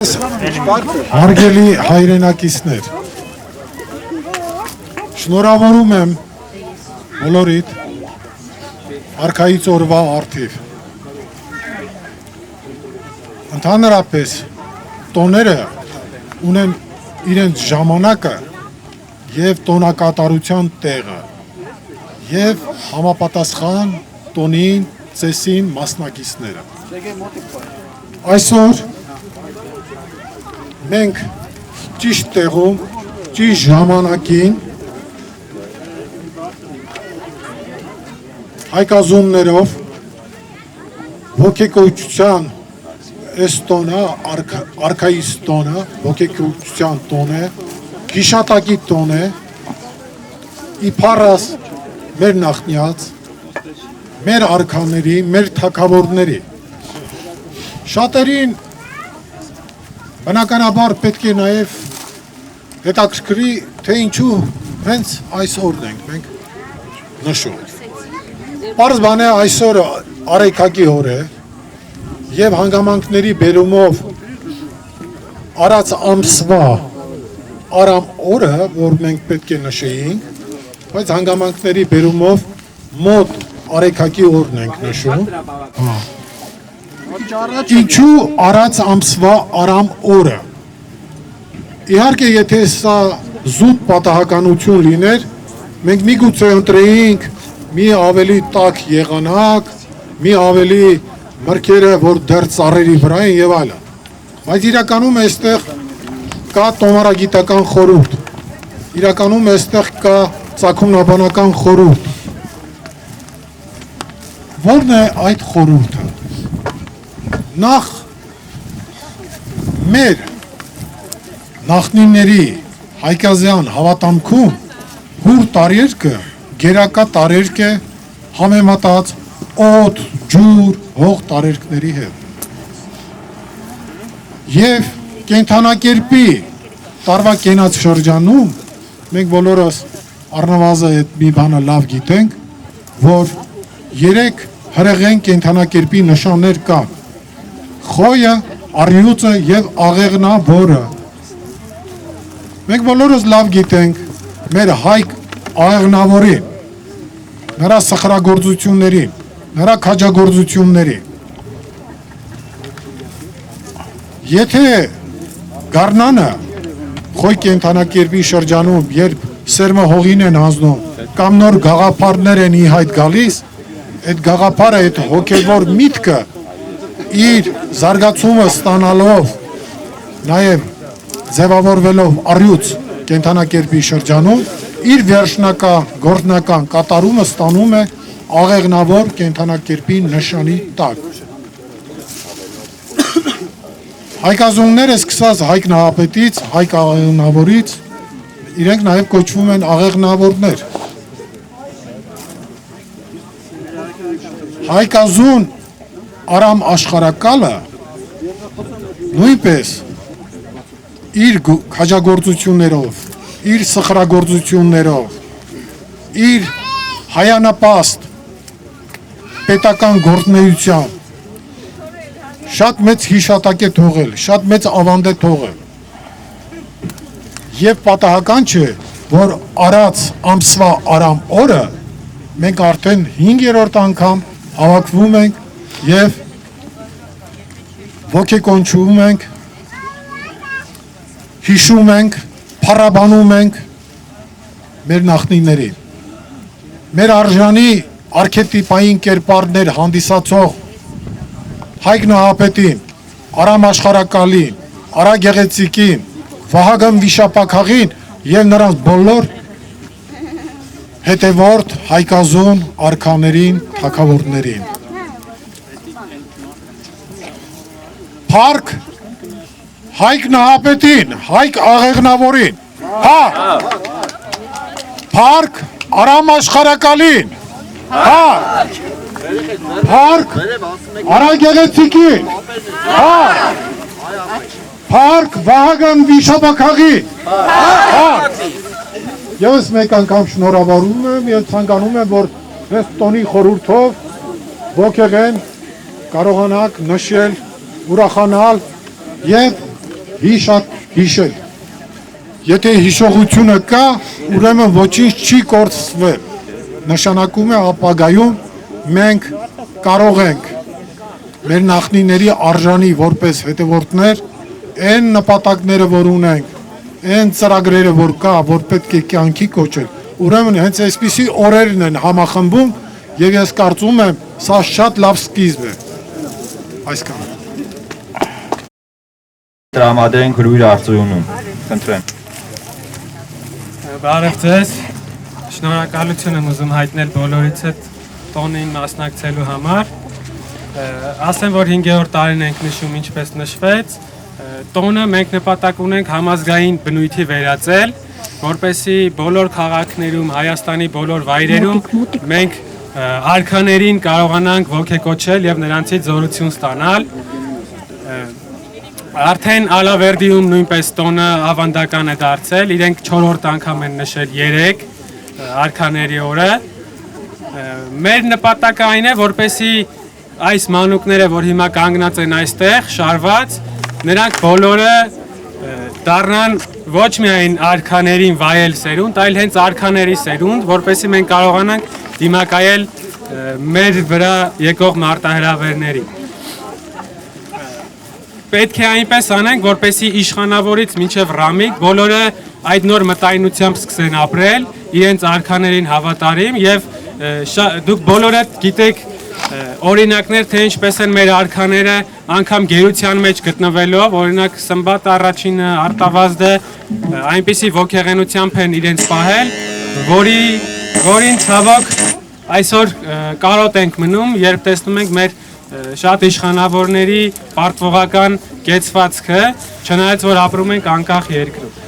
Հարգելի հայրենակիցներ, շնորհավորում եմ բոլորիդ արքայից օրվա առթիվ։ Ընդհանրապես տոները ունեն իրենց ժամանակը և տոնակատարության տեղը և համապատասխան տոնին, ծեսին մասնակիցները։ Այսօր մենք ճիշտ տեղում, ճիշտ ժամանակին հայկազուններով ոգեկոչության այս տոնը, արքայից տոնը, ոգեկոչության տոն է, գիշատակի տոն է, իբարս մեր նախնյաց, մեր արքաների, մեր թագավորների։ Շատերին բնականաբար պետք է նաև հետաքրքրի, թե ինչու հենց այս օրն ենք մենք նշում։ Պարզ բան է, այսօր Արեգակի օր է և հանգամանքների բերումով արած ամսվա Արամ օրը, որ մենք պետք է նշեինք, բայց հանգամանքների բերումով մոտ Արեգակի օրն ենք նշում։ Ինչու արած ամսվա Արամ օրը։ Իհարկե, եթե սա զուտ պատահականություն լիներ, մենք միգուցե ընտրեինք մի ավելի տաք եղանակ, մի ավելի մրգերը, որ դեռ ծառերի վրա են եւ այլն։ Բայց իրականում այստեղ կա տոմարագիտական խորհուրդ, իրականում այստեղ կա ծագումնաբանական խորհուրդ։ Որն է այդ խորհուրդը։ Նախ մեր նախնիների հայկազյան հավատամքում հուր տարերկը գերակա տարերկ է համեմատած օդ, ջուր, հող տարերկների հետ։ Եվ կենդանակերպի տարվա կենաց շրջանում մենք բոլորս առնվազն այդ մի բանը լավ գիտենք, որ 3 հրեղեն կենդանակերպի նշաններ կան։ Խոյը, առյուծը և աղեղնավորը։ Մենք բոլորս լավ գիտենք մեր հայ աղեղնավորին, նրա սխրագործություններին, նրա քաջագործություններին։ Եթե գարնանը խոյ կենդանակերպի շրջանում, երբ սերմը հողին են հանձնում, կամ նոր գաղափարներ են ի հայտ գալիս, այդ գաղափարը, այդ հոգևոր միտքը իր զարգացումը ստանալով, նաև ձևավորվելով առյուծ կենդանակերպի շրջանում, իր վերջնական գործնական կատարումը ստանում է աղեղնավոր կենդանակերպի նշանի տակ։ Հայկազունները սկսած Հայկ Նահապետից, Հայկ աղեղնավորից, իրենք նաև կոչվում են աղեղնավորներ։ Հայկազուն Արամ աշխարհակալը նույնպես իր քաջագործություններով, իր սխրագործություններով, իր հայանապաստ պետական գործունեությամբ շատ մեծ հիշատակ է թողել, շատ մեծ ավանդ է թողել։ Եվ պատահական չէ, որ արած ամսվա Արամ օրը մենք արդեն 5-րդ անգամ հավաքվում ենք և ոգեկոնչում ենք, հիշում ենք, փառաբանում ենք մեր նախնիներին, մեր արժանի արքետիպային կերպարներ հանդիսացող Հայկ Նահապետին, Արամ աշխարհակալին, Արա Գեղեցիկին, Վահագն Վիշապաքաղին և նրանց բոլոր հետևորդ հայկազուն արքաներին, թագավորներին։ Փառք Հայկ Նահապետին, Հայկ աղեղնավորին, փառք Արամ աշխարհակալին, փառք Արա Գեղեցիկին, փառք Վահագն Վիշապաքաղին, Եվս մեկ անգամ շնորհավորում եմ և ցանկանում եմ, որ այս տոնի խորհուրդով ոգեղեն կարողանաք նշել, ուրախանալ և հիշատ հիշել։ Եթե հիշողությունը կա, ուրեմն ոչինչ չի կորցվել։ Նշանակում է ապագայում մենք կարող ենք մեր նախնիների արժանի որպես հետևորդներ այն նպատակները, որ ունենք, այն ծրագրերը, որ կա, որ պետք է կյանքի կոչել, ուրեմն հենց այսպիսի օրերն են համախմբում եւ ես կարծում եմ, սա շատ լավ սկիզբ է։ Այսքանը։ Տրամադրենք լույր արծույունում, խնդրեմ։ Բարև ձեզ, շնորհակալություն եմ ուզում հայտնել բոլորից հետ տոնին մասնակցելու համար։ Ասեմ, որ 5-րդ տարին ենք նշում, ինչպես նշվեց, տոնը մենք նպատակ ունենք համազգային բնույթի վերածել, որպեսզի բոլոր քաղաքներում, Հայաստանի բոլոր վայրերում մենք արքաներին կարողանանք ոգեկոչել եւ նրանցից զորություն ստանալ։ Արդեն Ալավերդիում նույնպես տոնը ավանդական է դարձել, իրենք 4-րդ անգամ են նշել 3 արքաների օրը։ Մեր նպատակը այն է, որպեսզի այս մանուկները, որ հիմա կանգնած են այստեղ, շարված, նրանք բոլորը դառնան ոչ միայն արքաներին վայել սերունդ, այլ հենց արքաների սերունդ, որպեսզի մենք կարողանանք դիմակայել մեր վրա եկող մարտահրավերներին։ Պետք է այնպես անենք, որպեսզի իշխանավորից մինչև ռամիկ բոլորը այդ նոր մտայնությամբ սկսեն ապրել, իրենց արքաներին հավատարիմ եւ դուք բոլորը գիտեք օրինակներ, թե ինչպես են մեր արքաները անգամ գերության մեջ գտնվելով, օրինակ Սմբատ առաջինը, Արտավազդը այնպիսի ոգեղենությամբ են իրենց պահել, որին ցավոք այսօր կարոտ ենք մնում, երբ տեսնում ենք մեր շատ իշխանավորների պարտվողական կեցվածքը, չնայած որ ապրում ենք անկախ երկրում։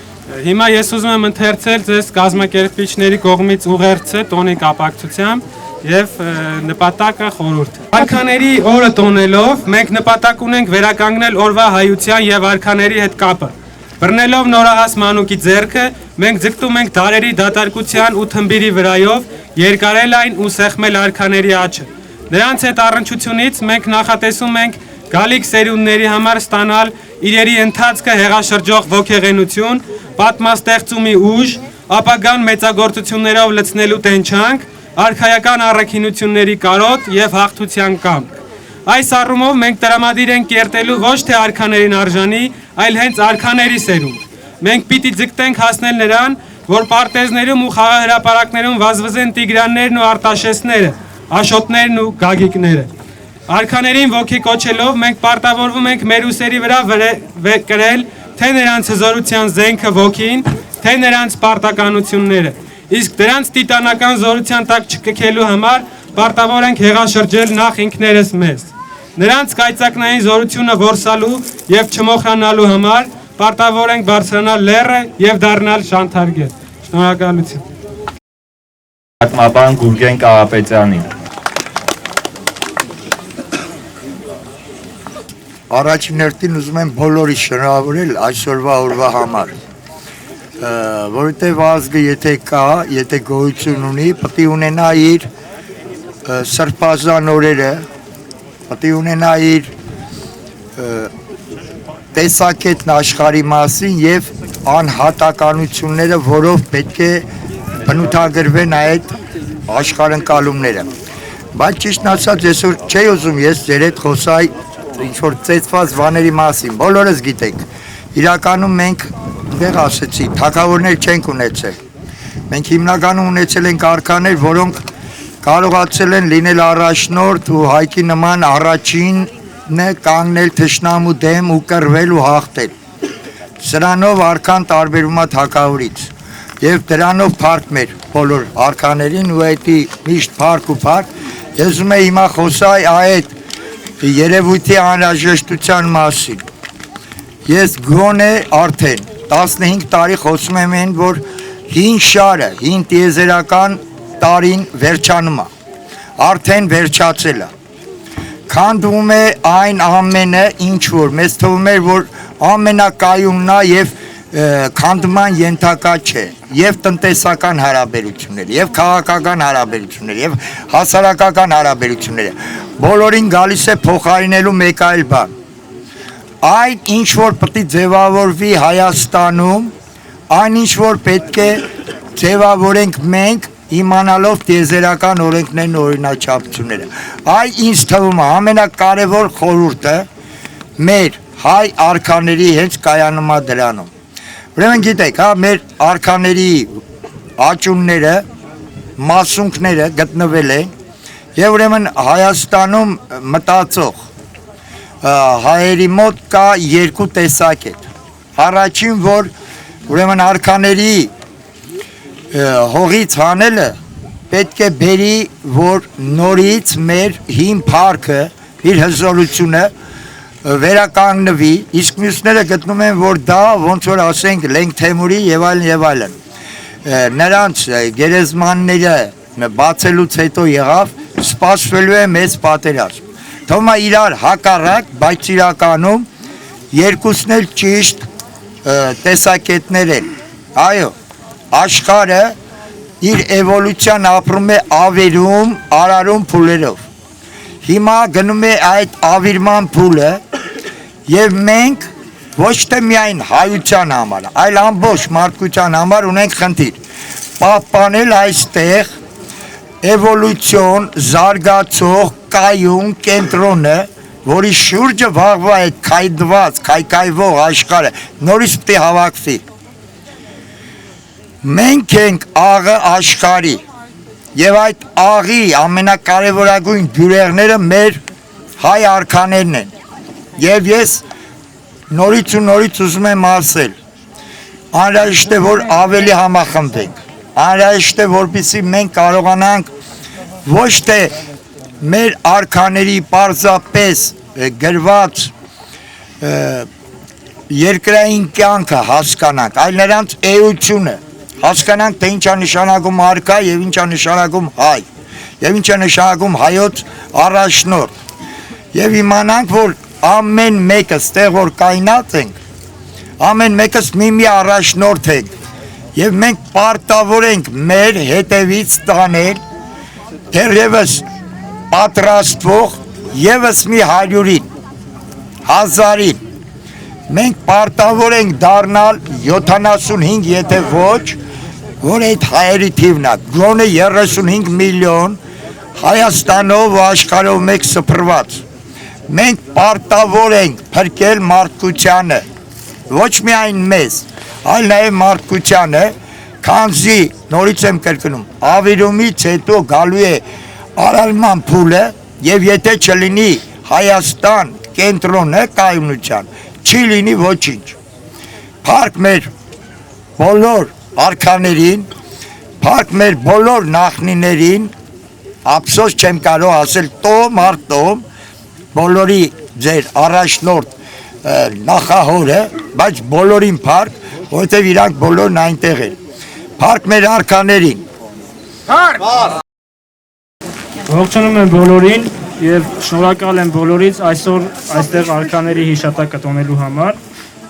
Հիմա ես ուզում եմ ընթերցել ձեզ կազմակերպիչների կողմից ուղերձը տոնի կապակցությամբ եւ նպատակը խորհուրդ։ Արքաների օրը տոնելով մենք նպատակ ունենք վերականգնել օրվա հայության եւ արքաների հետ կապը։ Բռնելով նորահաս մանուկի ձեռքը, մենք ձգտում ենք դարերի դատարկության ու թմբիրի վրայով երկարել այն ու սեղմել արքաների աչը։ Նրանց հետ առնչությունից մենք նախատեսում ենք գալիք սերունդների համար ստանալ իրերի ընթացքը հեղաշրջող ոգեղենություն, պատմաստեղծումի ուժ, ապագան մեծագործություններով լցնելու տենչանք, արքայական առաքինությունների կարոտ եւ հաղթության կամք։ Այս առումով մենք տրամադիր ենք կերտելու ոչ թե արքաներին արժանի, այլ հենց արքաների սերունդ։ Մենք պիտի ձգտենք հասնել նրան, որ պարտեզներում ու խաղահրապարակներում վազվզեն Տիգրաններն ու Արտաշեսները, Աշոտներն ու Գագիկները։ Արքաներին ոգի կոչելով մենք պարտավորվում ենք մեր ուսերի վրա կրել թե նրանց հզորության զենքը ոգին, թե նրանց պարտականությունները։ Իսկ դրանց տիտանական զորության տակ չկքելու համար պարտավոր ենք հեղաշրջել նախ ինքներս մեզ։ Նրանց կայծակնային զորությունը որսալու եւ չմոխրանալու համար պարտավոր ենք բարձրանալ լեռը եւ դառնալ շանթարգել։ Շնորհակալություն։ Պատմաբան Գուրգեն Կարապետյանին։ Առաջին հերթին ուզում եմ բոլորի շնորհավորել այսօրվա օրվա համար, որովհետև ազգը եթե կա, եթե գոյություն ունի, պետք է ունենա իր սրբազան օրերը, պետք է ունենա իր տեսակետն աշխարհի մասին եւ անհատականությունները, որով պետք է բնութագրվեն այդ աշխարհընկալումները։ Բայց ճիշտն ասած, այսօր չի ուզում ես ձեր հետ խոսալ ինչ-որ ծեծված բաների մասին, բոլորս գիտեք, իրականում մենք, դեղ ասեցի, թագավորներ չենք ունեցել, մենք հիմնականում ունեցել ենք արքաներ, որոնք կարողացել են լինել առաջնորդ ու Հայկի նման առաջինն է կանգնել թշնամու դեմ ու կռվել ու հաղթել, սրանով արքան տարբերում է թագավորից և դրանով փառք մեր բոլոր արքաներին ու այդի միշտ փառք ու փառք, ես ուզում եմ հիմա խոսալ այդ երևույթի անհրաժեշտության մասին։ Ես գոնե արդեն 15 տարի խոսում եմ այն, որ հին շարը, հին տիեզերական տարին վերջանում է, արդեն վերջացել է։ Քանդվում է այն ամենը, ինչ որ մեզ թվում էր, որ ամենակայունն է եւ քանդման ենթակա չէ, եւ տնտեսական հարաբերություններ, եւ քաղաքական հարաբերություններ, եւ հասարակական հարաբերությունները, բոլորին գալիս է փոխարինելու մեկ այլ բան։ այն ինչ որ պետք է ձևավորվի Հայաստանում, այն ինչ որ պետք է ձևավորենք մենք իմանալով տիեզերական օրենքներն ու օրինաչափությունները։ Այ ինձ թվում է ամենակարևոր խորհուրդը մեր հայ արքաների հենց կայանում է դրանում։ Ուրեմն գիտեք, հա, մեր արքաների աճունները, մասունքները գտնվել են եւ ուրեմն Հայաստանում մտածող հայերի մոտ կա երկու տեսակետ։ Առաջին, որ ուրեմն արքաների հողից հանելը պետք է բերի, որ նորից մեր հին փառքը, իր հզորությունը վերականգնվի, իսկ մյուսները գտնում են, որ դա ոնց որ ասենք Լենգ Թեմուրի եւ այլն։ Նրանց գերեզմանները բացելուց հետո եղավ, սպասվելու է մեծ պատերազմ։ Թվում է իրար հակառակ, բայց իրականում երկուսն էլ ճիշտ տեսակետներ են։ Այո, աշխարհը իր էվոլյուցիան ապրում է ավերում, արարում փուլերով։ Հիմա գնում է այդ ավիրման փուլը եւ մենք ոչ թե միայն հայության համար, այլ ամբողջ մարդկության համար ունենք խնդիր պահպանել այստեղ էվոլյուցիոն, զարգացող, կայուն կենտրոնը, որի շուրջը վաղվա այդ քայդված, քայքայվող աշխարհը նորից պետք է հավաքվի։ Մենք ենք աղը աշխարհի եւ այդ աղի ամենակարևորագույն բյուրեղները մեր հայ արքաներն են։ Եվ ես նորից ու նորից ուզում եմ ասել, անհրաժեշտ է որ ավելի համախմբենք, անհրաժեշտ է որպեսզի մենք կարողանանք ոչ թե մեր արքաների պարզապես գրված երկրային կյանքը հասկանանք, այլ նրանց էությունը հասկանանք, թե ինչ է նշանակում արքա եւ ինչ է նշանակում հայ, եւ ինչ է նշանակում հայոց առաջնորդ, եւ իմանանք, որ ամեն մեկս տեղ որ կայնած ենք, ամեն մեկս մի առաջնորդ ենք, եւ մենք պարտավոր ենք մեր հետևից տանել դեռևս պատրաստվող եւս մի 100-ին, 1000-ին, մենք պարտավոր ենք դառնալ 75, եթե ոչ, որ այդ հայերի թիվն է, գոնե 35 միլիոն Հայաստանով ու աշխարհով մեկ սփռված։ Մենք պարտավոր ենք փրկել մարդկությանը, ոչ միայն մեզ, այլ նաև մարդկությանը, քանզի նորից եմ կրկնում, ավիրումից հետո գալու է արարման փուլը եւ եթե չլինի Հայաստան կենտրոնը կայունության, չի լինի ոչինչ։ Փառք մեր բոլոր արքաներին, փառք մեր բոլոր նախնիներին, ափսոս չեմ կարող ասել տոմ առ տոմ, բոլորի ձեր առաջնորդ նախահորը, բայց բոլորին փառք, որովհետև իրանք բոլորն այնտեղ են։ Փառք մեր արքաներին։ Ողջունում եմ բոլորին եւ շնորհակալ եմ բոլորից այսօր այստեղ արքաների հիշատակը տոնելու համար,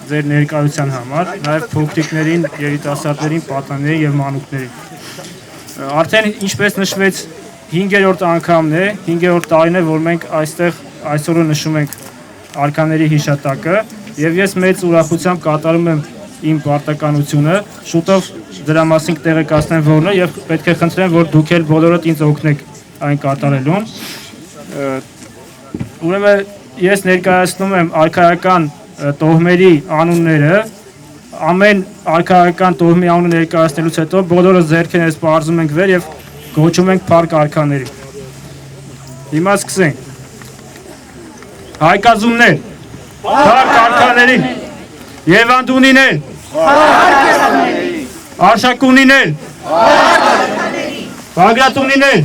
ձեր ներկայության համար, նաեւ փոքրիկներին, երիտասարդներին, պատանիներին եւ մանուկներին։ Արդեն ինչպես նշվեց 5-րդ անգամն է, 5-րդ տարին է, որ մենք այստեղ այսօրը նշում ենք արքաների հիշատակը եւ ես մեծ ուրախությամբ կատարում եմ իմ պարտականությունը, շուտով դրա մասին տեղեկացնեմ որն է եւ պետք է խնդրեմ, որ դուք էլ բոլորդ ինձ օգնեք այն կատարելուն։ Ուրեմն ես ներկայացնում եմ արքայական տոհմերի անունները, ամեն արքայական տոհմի անունը ներկայացնելուց հետո բոլորը ձեռքերս բարձում ենք վեր եւ գոչում ենք փառք արքաների։ Հիմա սկսենք։ Հայկազուններ, փառք արքաներին, Եվանդունիներ, Արշակունիներ, Բագրատունիներ,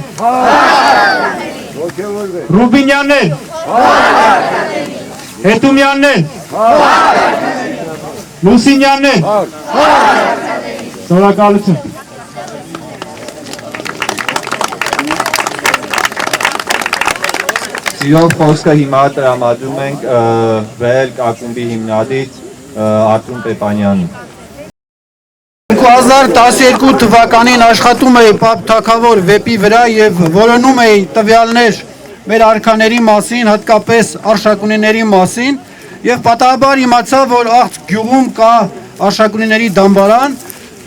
Ռուբինյաններ, Հետումյաններ, Լուսինյաններ, շնորհակալություն։ Սիրով խոսքը հիմա տրամադրում ենք Վելք ակումբի հիմնադիր Արթուր Պեպանյանին։ 2012 թվականին աշխատում էի Պապ Թագավոր վեպի վրա եւ որոնում էի տվյալներ մեր արքաների մասին, հատկապես արշակունիների մասին եւ պատահաբար իմացա, որ աղց գյուղում կա Արշակունիների դամբարան,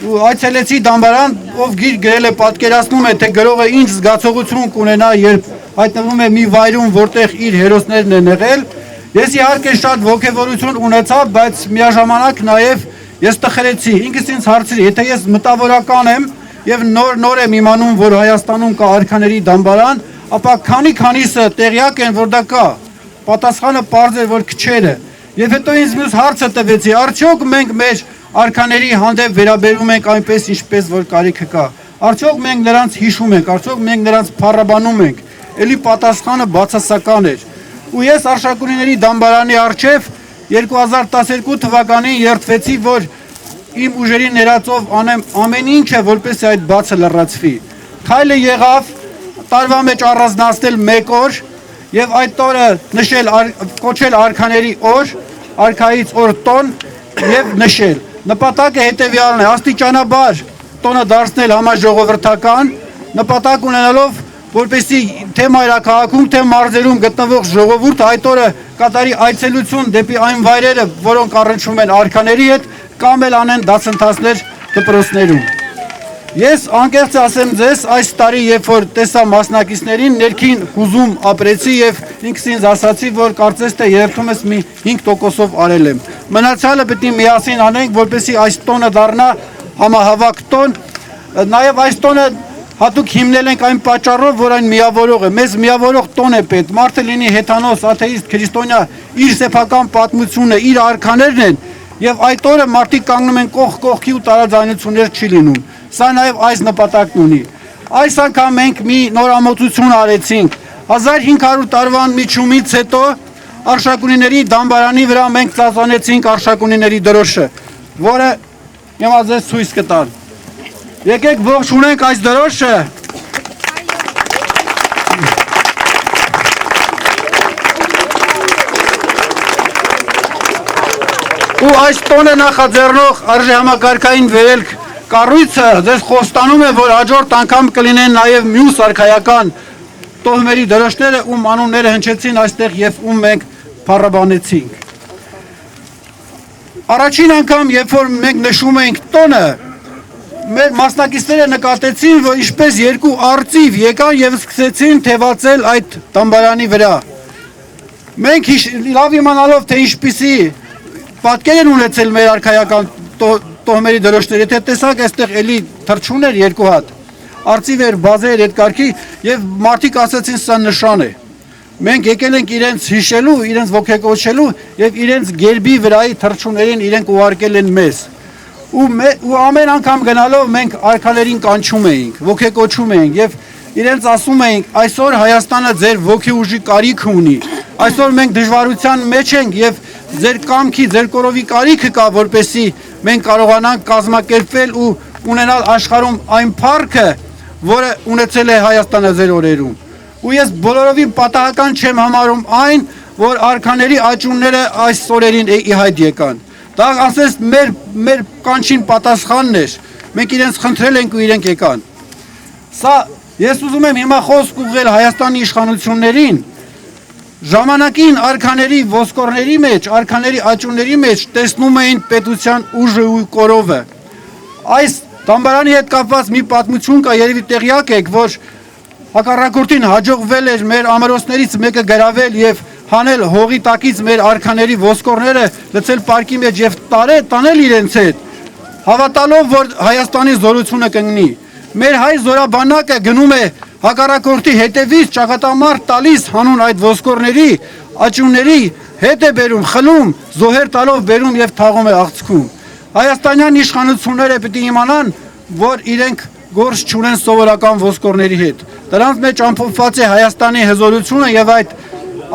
ու այցելեցի դամբարան, ով գիր գրել է պատկերացնում է, թե գրողը ինչ զգացողություն կունենա, երբ հայտնվում է մի վայրում, որտեղ իր հերոսներն են եղել։ Ես իհարկե շատ ոգևորություն ունեցա, բայց միաժամանակ նաև ես տխրեցի, ինքս ինձ հարցրի, եթե ես մտավորական եմ եւ նոր եմ իմանում, որ Հայաստանում կա արքաների դամբարան, ապա քանիսը տեղյակ են, որ դա կա։ Պատասխանը պարզ էր, որ քչերը։ Եվ հետո ինձ մյուս հարցը տվեցի, արդյոք մենք մեր արքաների հանդեպ վերաբերում ենք այնպես, ինչպես որ կարիքը կա։ Արդյոք մենք նրանց հիշում ենք, արդյոք մենք նրանց փառաբանում ենք։ Էլի պատասխանը բացասական էր։ Ու ես Արշակունիների դամբարանի առջև 2012 թվականին երդվեցի, որ իմ ուժերի ներածով անեմ ամեն ինչը, որպեսզի այդ բացը լրացվի։ Քայլը եղավ տարվա մեջ առանձնացնել 1 օր եւ այդ օրը նշել կոչել արքաների օր, արքայից օր տոն եւ նշել։ Նպատակը հետեւյալն է՝ աստիճանաբար տոնը դարձնել համաժողովրդական, նպատակ ունենալով, որպեսզի թե մայրաքաղաքում, թե մարզերում գտնվող ժողովուրդը այդ օրը կատարի այցելություն դեպի այն վայրերը, որոնք առնչվում են արքաների հետ, կամ էլ անեն դասընթացներ դպրոցներում։ Ես անկեղծ ասեմ ձեզ, այս տարի, երբ որ տեսա մասնակիցներին, ներքին հուզում ապրեցի եւ ինքս ինձ ասացի, որ կարծես թե երթումս մի 5%-ով արել եմ։ Մնացյալը պետք է միասին անենք, որպեսզի այս տոնը դառնա համահավաք տոն։ Նաեւ այս տոնը հատուկ հիմնել ենք այն պատճառով, որ այն միավորող է։ Մեզ միավորող տոն է պետք։ Մարդը լինի հեթանոս, աթեիստ, քրիստոնյա, իր սեփական պատմությունը, իր արքաներն են, եւ այդ օրը մարդիկ կանգնում են կողք կողքի ու տարաձայնություններ չի լինում։ Սա նաև այս նպատակն ունի։ Այս անգամ մենք մի նորամուծություն արեցինք։ 1500 տարվան միջումից հետո Արշակունիների դամբարանի վրա մենք ծածանեցինք Արշակունիների դրոշը, որը հիմա ձեզ ցույց կտամ։ Եկեք ողջ ունենք այս դրոշը։ Ու այս տոնը նախաձեռնող արժեհամակարգային վերելք կառույցը ձեզ խոստանում է, որ հաջորդ անգամ կլինեն նաև մյուս արքայական տոհմերի դրոշները, ում անունները հնչեցին այստեղ եւ ում մենք փառաբանեցինք։ Առաջին անգամ, երբ որ մենք նշում ենք տոնը, մեր մասնակիցները նկատեցին, որ ինչպես երկու արծիվ եկան եւ սկսեցին թևածել այդ դամբարանի վրա։ Մենք լավ իմանալով, թե ինչպիսի պատկեր են ունեցել մեր արքայական տոհմերի դրոշները, եթե տեսակ այստեղ էլի թռչուն էր 2 հատ, արծիվ էր, բազե էր այդ կարգի եւ մարդիկ ասացին սա նշան է։ Մենք եկել ենք իրենց հիշելու, իրենց ոգեկոչելու եւ իրենց գերբի վրայի թռչուններին իրենք ուղարկել են մեզ։ Ու ամեն անգամ գնալով մենք արքաներին կանչում էինք, ոգեկոչում էինք եւ իրենց ասում էինք, այսօր Հայաստանը ձեր ոգի ուժի կարիք ունի։ Այսօր մենք դժվարության մեջ ենք եւ ձեր կամքի, ձեր կորովի կարիքը կա, որպեսզի մենք կարողանանք կազմակերպվել ու ունենալ աշխարհում այն փառքը, որը ունեցել է Հայաստանը ձեր օրերում։ Ու ես բոլորովին պատահական չեմ համարում այն, որ արքաների աճունները այս օրերին ի հայտ եկան։ Դա ասես մեր կանչին պատասխանն էր։ Մենք իրենց խնդրել ենք ու իրենք եկան։ Սա ես ուզում եմ հիմա խոսք ուղղել Հայաստանի իշխանություններին։ Ժամանակին արքաների ոսկորների մեջ, արքաների աճունների մեջ տեսնում էին պետության ուժը ու կորովը։ Այս դամբարանի հետ կապված մի պատմություն կա, երևի տեղյակ եք, որ հակառակորդին հաջողվել էր մեր ամրոցներից մեկը գրավել եւ հանել հողի տակից մեր արքաների ոսկորները, լցել պարկի մեջ եւ տանել իրենց հետ, հավատալով, որ Հայաստանի զորությունը կընկնի։ Մեր հայ զորաբանակը գնում է հակառակորդի հետևից ճակատամարտ տալիս հանուն այդ ոսկորների, աճունների, հետ է բերում, խլում, զոհեր տալով բերում եւ թաղում է աղցքում։ Հայաստանյան իշխանությունները պիտի իմանան, որ իրենք գործ չունեն սովորական ոսկորների հետ։ Դրանց մեջ ամփոփված է Հայաստանի հզորությունը եւ այդ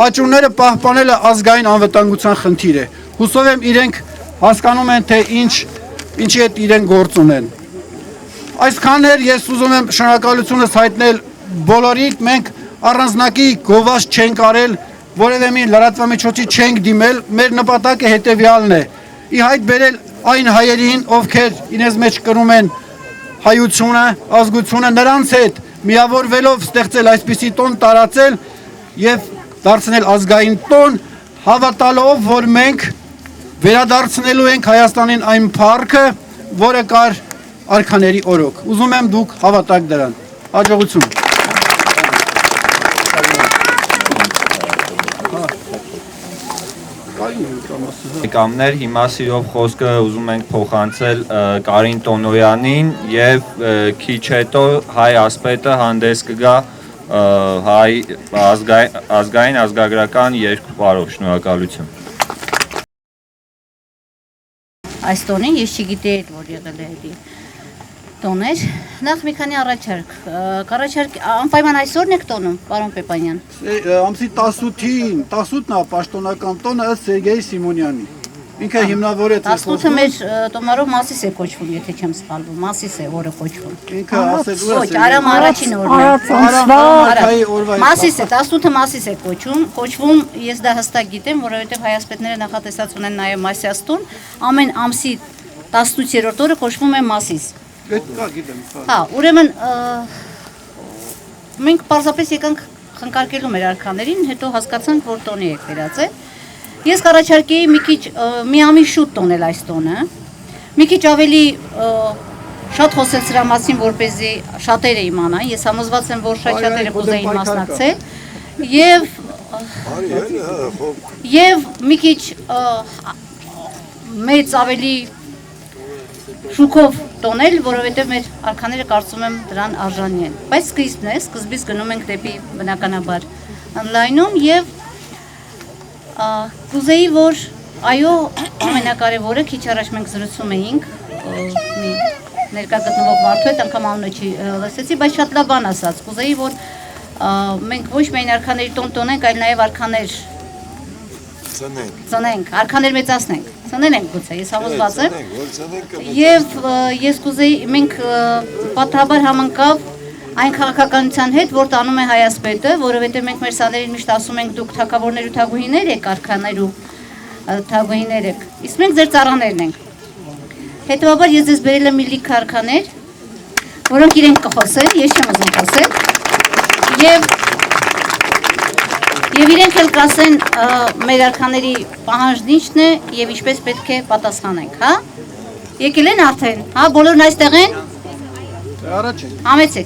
աճունները պահպանելը ազգային անվտանգության խնդիր է։ Հուսով եմ իրենք հասկանում են, թե ինչի հետ իրենք գործ ունեն։ Այսքան էր ես ուզում եմ շնորհակալությունս հայտնել բոլորիդ, մենք առանձնակի գովազդ չենք արել, որևէ մի լրատվամիջոցի չենք դիմել, մեր նպատակը հետեւյալն է՝ ի հայտ բերել այն հայերին, ովքեր իրենց մեջ կրում են հայությունը, ազգությունը, նրանց հետ միավորվելով ստեղծել այսպիսի տոն տարածել եւ դարձնել ազգային տոն, Հավատալով, որ մենք վերադարձնելու ենք Հայաստանին այն փառքը, որը կար արքաների օրոք։ Ուզում եմ դուք հավատաք դրան։ Հաջողություն։ Կամներ հիմա սիրով խոսքը ուզում ենք փոխանցել Կարին Տոնոյանին եւ քիչ հետո հայ ասպետը հանդես կգա հայ ազգային ազգագրական երկպարով։ Շնորհակալություն։ Այս տոնին ես չգիտեի, որ եղել է էլի տոներ։ Նախ մի քանի առաջարկ, անպայման այսօրն եք տոնում, պարոն Պեպանյան։ Ամսի 18-ին, 18-ն է պաշտոնական տոնը ըստ Սերգեյ Սիմոնյանի։ Ինքը հիմնավոր է 18-ը մեր տոմարով Մասիս է կոչվում, եթե չեմ սխալվում, Մասիս է օրը կոչվում։ Ինքը ասել ու Ոչ, Արամ առաջին օրն է։ Մասիս է, 18-ը Մասիս է կոչվում, ես դա հստակ գիտեմ, որովհետև հայասպետները նախատեսած ունեն նաև Մասյաստուն, ամեն ամսի 18-րդ օրը կոչվում է Մասիս։ Հա, ուրեմն մենք պարզապես եկանք խնկարկելու մեր արքաներին, հետո հասկացանք, որ տոնի եք վերածել։ Ես կառաջարկեի մի ամիս շուտ տոնել այս տոնը, մի քիչ ավելի շատ խոսել սրա մասին, որպեսզի շատերը իմանան, ես համոզված եմ, որ շատերը կուզեին մասնակցել եւ մի քիչ մեծ ավելի շուկով տոնել, որովհետև մեր արքաները կարծում եմ դրան արժանի են։ Բայց սկիզբն է, սկզբից գնում ենք դեպի բնականաբար online-ում եւ կուզեի, որ այո, ամենակարևորը քիչ առաջ մենք զրուցում էինք մի ներկա գտնվող մարդու հետ, անգամ անունը չի լսեցի, բայց շատ լավ բան ասաց։ Կուզեի, որ մենք ոչ միայն արքաների տոն տոնենք, այլ նաև արքաներ ծնենք, արքաներ մեծացնենք, ծնել ենք գուցե, ես համոզված եմ, և ես կուզեի, մենք պատահաբար համընկավ այն քաղաքականության հետ, որ տանում է հայասպետը, որովհետև մենք մեր սաներին միշտ ասում ենք, դուք թագավորներ ու թագուհիներ եք, արքաներ ու թագուհիներ եք, իսկ մենք ձեր ծառաներն ենք։ Հետևաբար ես ձեզ բերել եմ մի լիք արքաներ, որոնք իրենք կխոսեն, ես չեմ ուզում խոսել, Եվ իրենք էլ կասեն մեր արքաների պահանջն ինչն է և ինչպես պետք է պատասխանենք, հա? Եկել են արդեն, հա, բոլորն այստեղ են? Առաջ են։ Համեցեք։